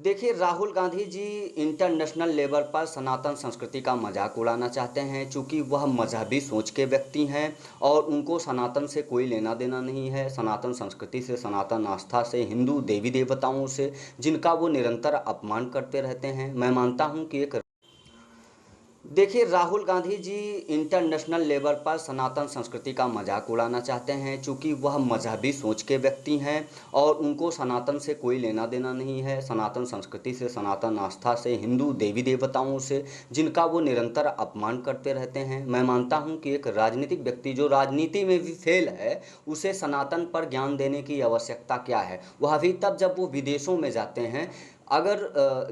देखिए, Rahul Gandhi ji international level पर सनातन संस्कृति का मजाक उड़ाना चाहते हैं। चूंकि वह मजहबी सोच के व्यक्ति हैं और उनको सनातन से कोई लेना देना नहीं है, सनातन संस्कृति से, सनातन आस्था से, हिंदू देवी देवताओं से, जिनका वो निरंतर अपमान करते रहते हैं। मैं मानता हूं कि एक देखिए, राहुल गांधी जी इंटरनेशनल लेवल पर सनातन संस्कृति का मजाक उड़ाना चाहते हैं। चूंकि वह मजहबी सोच के व्यक्ति हैं और उनको सनातन से कोई लेना देना नहीं है, सनातन संस्कृति से, सनातन आस्था से, हिंदू देवी देवताओं से, जिनका वो निरंतर अपमान करते रहते हैं। मैं मानता हूं कि एक राजनीतिक व्यक्ति जो राजनीति में भी फेल है, उसे सनातन पर ज्ञान देने की आवश्यकता क्या है। वह भी तब जब वो विदेशों में जाते हैं। अगर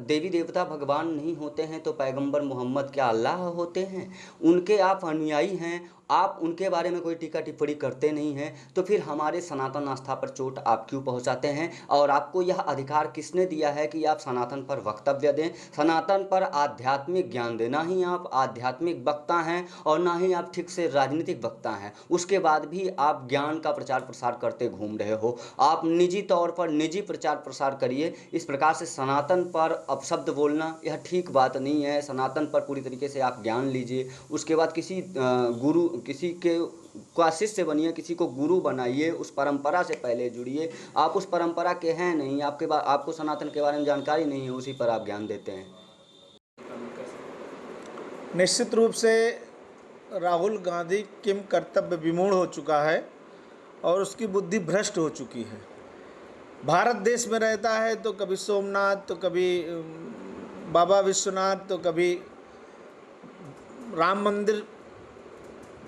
देवी देवता भगवान नहीं होते हैं तो पैगंबर मोहम्मद क्या अल्लाह होते हैं? उनके आप अनुयायी हैं, आप उनके बारे में कोई टीका टिप्पणी करते नहीं हैं, तो फिर हमारे सनातन आस्था पर चोट आप क्यों पहुंचाते हैं? और आपको यह अधिकार किसने दिया है कि आप सनातन पर वक्तव्य दें? सनातन पर आध्यात्मिक ज्ञान दें। ना ही आप आध्यात्मिक वक्ता हैं और ना ही आप ठीक से राजनीतिक वक्ता हैं। उसके बाद भी आप ज्ञान का प्रचार प्रसार करते घूम रहे हो। आप निजी तौर पर निजी प्रचार प्रसार करिए। इस प्रकार से सनातन पर अपशब्द बोलना यह ठीक बात नहीं है। सनातन पर पूरी तरीके से आप ज्ञान लीजिए। उसके बाद किसी गुरु, किसी के का शिष्य बनिए, किसी को गुरु बनाइए, उस परंपरा से पहले जुड़िए। आप उस परंपरा के हैं नहीं, आपको सनातन के बारे में जानकारी नहीं है, उसी पर आप ज्ञान देते हैं। निश्चित रूप से राहुल गांधी किम कर्तव्य विमूढ़ हो चुका है और उसकी बुद्धि भ्रष्ट हो चुकी है। भारत देश में रहता है तो कभी सोमनाथ, तो कभी बाबा विश्वनाथ, तो कभी राम मंदिर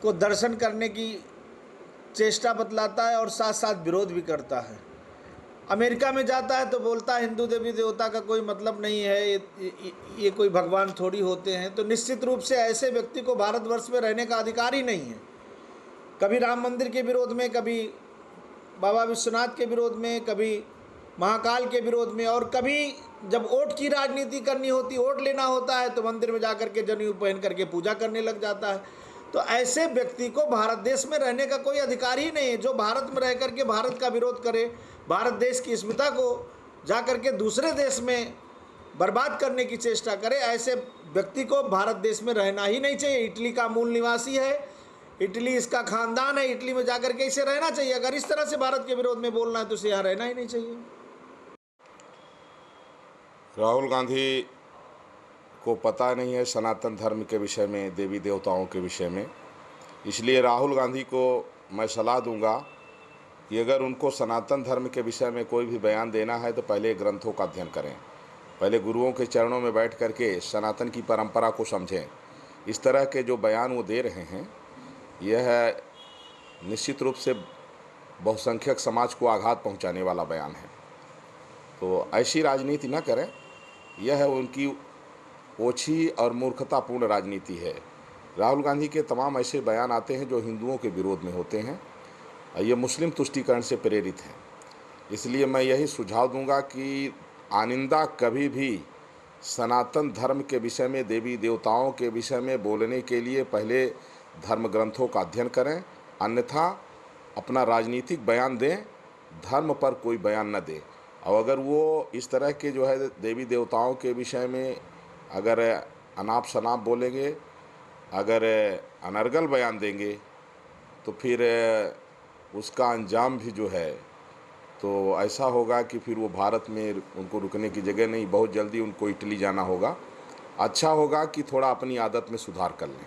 को दर्शन करने की चेष्टा बतलाता है और साथ साथ विरोध भी करता है। अमेरिका में जाता है तो बोलता है हिंदू देवी देवता का कोई मतलब नहीं है, ये कोई भगवान थोड़ी होते हैं। तो निश्चित रूप से ऐसे व्यक्ति को भारतवर्ष में रहने का अधिकार ही नहीं है। कभी राम मंदिर के विरोध में, कभी बाबा विश्वनाथ के विरोध में, कभी महाकाल के विरोध में, और कभी जब वोट की राजनीति करनी होती, वोट लेना होता है, तो मंदिर में जाकर के जनेऊ पहन करके पूजा करने लग जाता है। तो ऐसे व्यक्ति को भारत देश में रहने का कोई अधिकार ही नहीं है। जो भारत में रह करके भारत का विरोध करे, भारत देश की अस्मिता को जा करके दूसरे देश में बर्बाद करने की चेष्टा करे, ऐसे व्यक्ति को भारत देश में रहना ही नहीं चाहिए। इटली का मूल निवासी है, इटली इसका खानदान है, इटली में जाकर के इसे रहना चाहिए। अगर इस तरह से भारत के विरोध में बोलना है तो इसे यहाँ रहना ही नहीं चाहिए। राहुल गांधी को पता नहीं है सनातन धर्म के विषय में, देवी देवताओं के विषय में। इसलिए राहुल गांधी को मैं सलाह दूंगा कि अगर उनको सनातन धर्म के विषय में कोई भी बयान देना है तो पहले ग्रंथों का अध्ययन करें, पहले गुरुओं के चरणों में बैठ करके सनातन की परंपरा को समझें। इस तरह के जो बयान वो दे रहे हैं, यह निश्चित रूप से बहुसंख्यक समाज को आघात पहुंचाने वाला बयान है। तो ऐसी राजनीति न करें। यह उनकी ओछी और मूर्खतापूर्ण राजनीति है। राहुल गांधी के तमाम ऐसे बयान आते हैं जो हिंदुओं के विरोध में होते हैं। ये मुस्लिम तुष्टीकरण से प्रेरित हैं। इसलिए मैं यही सुझाव दूंगा कि आइंदा कभी भी सनातन धर्म के विषय में, देवी देवताओं के विषय में बोलने के लिए पहले धर्म ग्रंथों का अध्ययन करें, अन्यथा अपना राजनीतिक बयान दें, धर्म पर कोई बयान न दें। और अगर वो इस तरह के जो है देवी देवताओं के विषय में अगर अनाप शनाप बोलेंगे, अगर अनर्गल बयान देंगे, तो फिर उसका अंजाम भी जो है तो ऐसा होगा कि फिर वो भारत में उनको रुकने की जगह नहीं, बहुत जल्दी उनको इटली जाना होगा। अच्छा होगा कि थोड़ा अपनी आदत में सुधार कर लें।